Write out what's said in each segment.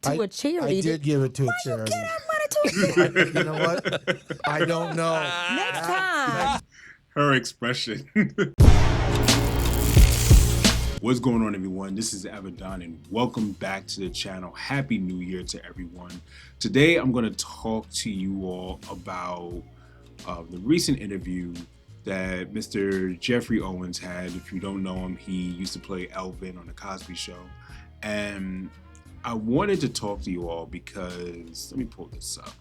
to a charity. I did give it to a charity. Why you give that money to a charity? You know what? I don't know. Next time. Her expression. What's going on, everyone? This is Avidan, and welcome back to the channel. Happy New Year to everyone. Today, I'm going to talk to you all about the recent interview that Mr. Geoffrey Owens had. If you don't know him, he used to play Elvin on the Cosby Show. And I wanted to talk to you all because, let me pull this up.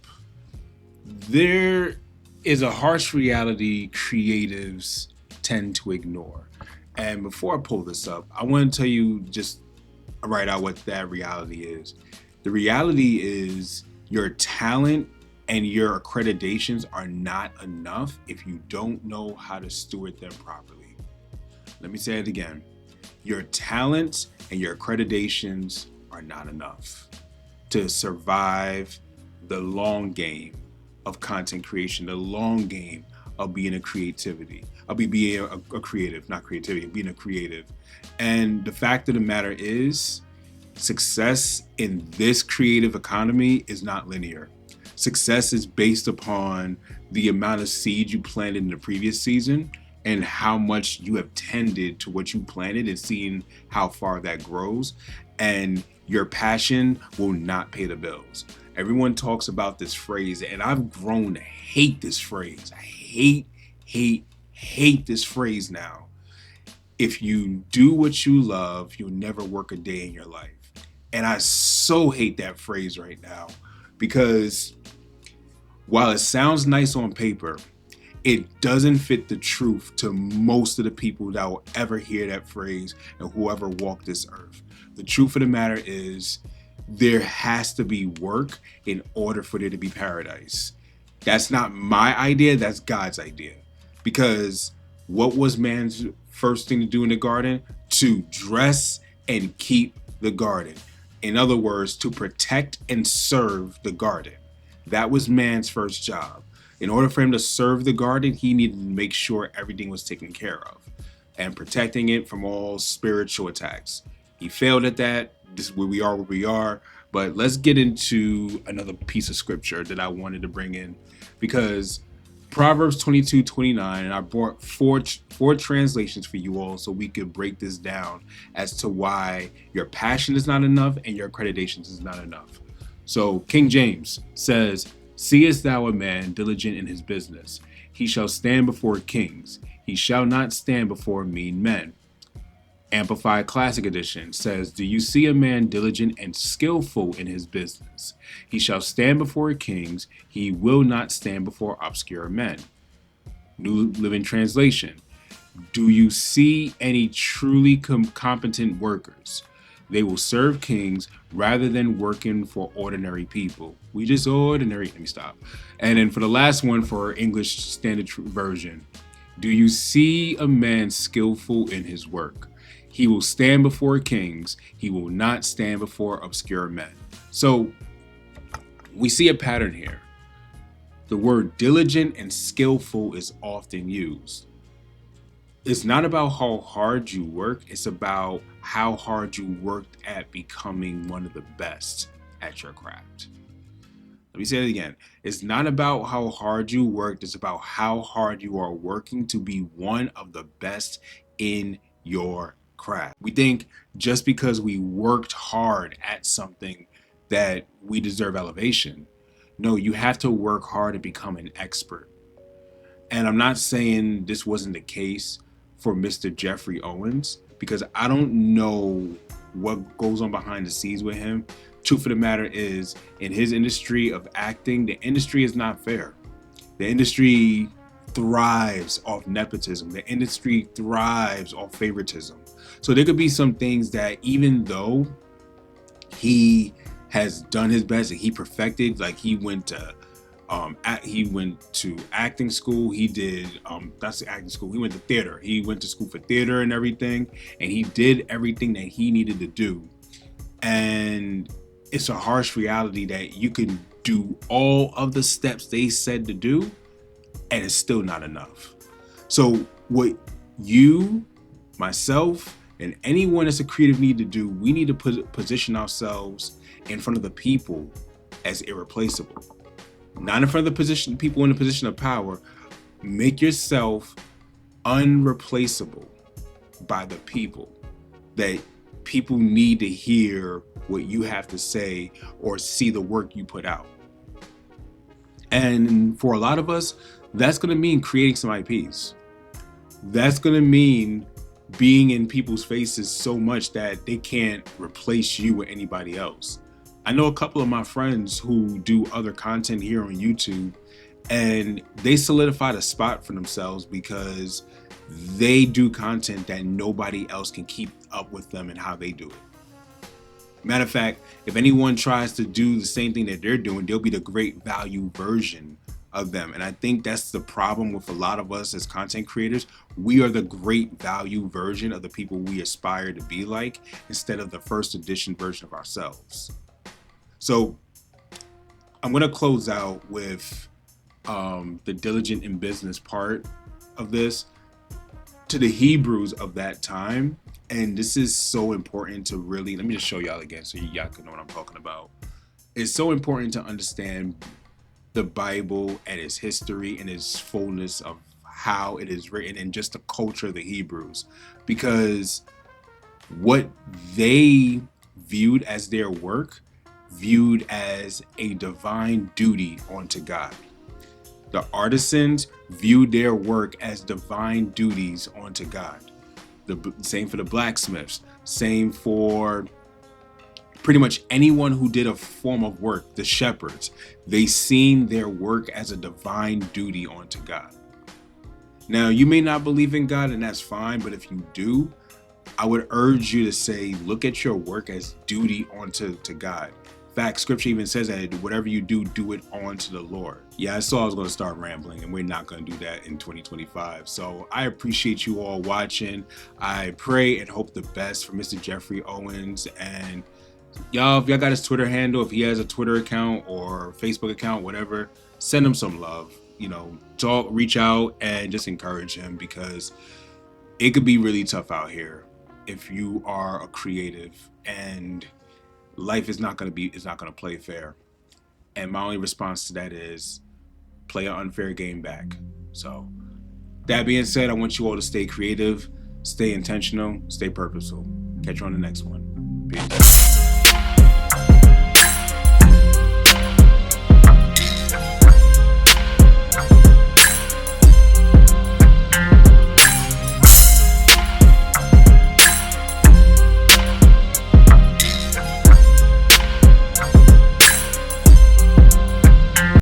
There is a harsh reality creatives tend to ignore. And before I pull this up, I want to tell you just right out what that reality is. The reality is your talent and your accreditations are not enough if you don't know how to steward them properly. Let me say it again. Your talents and your accreditations are not enough to survive the long game of content creation, the long game of being a creativity. I'll be being a creative, not creativity, being a creative. And the fact of the matter is, success in this creative economy is not linear. Success is based upon the amount of seeds you planted in the previous season and how much you have tended to what you planted and seeing how far that grows. And your passion will not pay the bills. Everyone talks about this phrase, and I've grown to hate this phrase. I hate this phrase now. If you do what you love, you'll never work a day in your life. And I so hate that phrase right now because while it sounds nice on paper, it doesn't fit the truth to most of the people that will ever hear that phrase and whoever walked this earth. The truth of the matter is there has to be work in order for there to be paradise. That's not my idea, that's God's idea. Because what was man's first thing to do in the garden? To dress and keep the garden. In other words, to protect and serve the garden. That was man's first job. In order for him to serve the garden, he needed to make sure everything was taken care of and protecting it from all spiritual attacks. He failed at that. This is where we are. But let's get into another piece of scripture that I wanted to bring in, because Proverbs 22:29, and I brought four translations for you all so we could break this down as to why your passion is not enough and your accreditations is not enough. So King James says, "Seest thou a man diligent in his business? He shall stand before kings. He shall not stand before mean men." Amplified Classic Edition says, "Do you see a man diligent and skillful in his business? He shall stand before kings. He will not stand before obscure men." New Living Translation, "Do you see any truly competent workers? They will serve kings rather than working for ordinary people." We just ordinary. Let me stop. And then for the last one, for English Standard Version, "Do you see a man skillful in his work? He will stand before kings. He will not stand before obscure men." So we see a pattern here. The word diligent and skillful is often used. It's not about how hard you work. It's about how hard you worked at becoming one of the best at your craft. Let me say it again. It's not about how hard you worked. It's about how hard you are working to be one of the best in your craft. We think just because we worked hard at something that we deserve elevation. No, you have to work hard to become an expert. And I'm not saying this wasn't the case for Mr. Geoffrey Owens, because I don't know what goes on behind the scenes with him. Truth of the matter is, in his industry of acting, the industry is not fair. The industry thrives off nepotism. The industry thrives off favoritism. So there could be some things that, even though he has done his best and he perfected, like he went to acting school. He did that's the acting school. He went to theater. He went to school for theater and everything, and he did everything that he needed to do. And it's a harsh reality that you can do all of the steps they said to do, and it's still not enough. So what you, myself, and anyone that's a creative need to do, we need to position ourselves in front of the people as irreplaceable. Not in front of the people in the position of power. Make yourself unreplaceable by the people, that people need to hear what you have to say or see the work you put out. And for a lot of us, that's going to mean creating some IPs. That's going to mean being in people's faces so much that they can't replace you with anybody else. I know a couple of my friends who do other content here on YouTube, and they solidified a spot for themselves because they do content that nobody else can keep up with them and how they do it. Matter of fact, if anyone tries to do the same thing that they're doing, they'll be the great value version of them. And I think that's the problem with a lot of us as content creators. We are the great value version of the people we aspire to be like, instead of the first edition version of ourselves. So I'm going to close out with the diligent in business part of this. To the Hebrews of that time, and this is so important to really, let me just show y'all again so y'all can know what I'm talking about. It's so important to understand the Bible and its history and its fullness of how it is written and just the culture of the Hebrews, because what they viewed as their work, viewed as a divine duty unto God. The artisans viewed their work as divine duties unto God. The same for the blacksmiths, same for pretty much anyone who did a form of work, the shepherds. They seen their work as a divine duty unto God. Now, you may not believe in God, and that's fine, but if you do, I would urge you to say, look at your work as duty unto God. In fact, scripture even says that whatever you do, do it unto the Lord. Yeah, I saw I was going to start rambling, and we're not going to do that in 2025. So I appreciate you all watching. I pray and hope the best for Mr. Geoffrey Owens. And y'all, if y'all got his Twitter handle, if he has a Twitter account or Facebook account, whatever, send him some love. You know, talk, reach out, and just encourage him, because it could be really tough out here if you are a creative, and life is not going to play fair. And my only response to that is play an unfair game back. So that being said, I want you all to stay creative, stay intentional, stay purposeful. Catch you on the next one. Peace.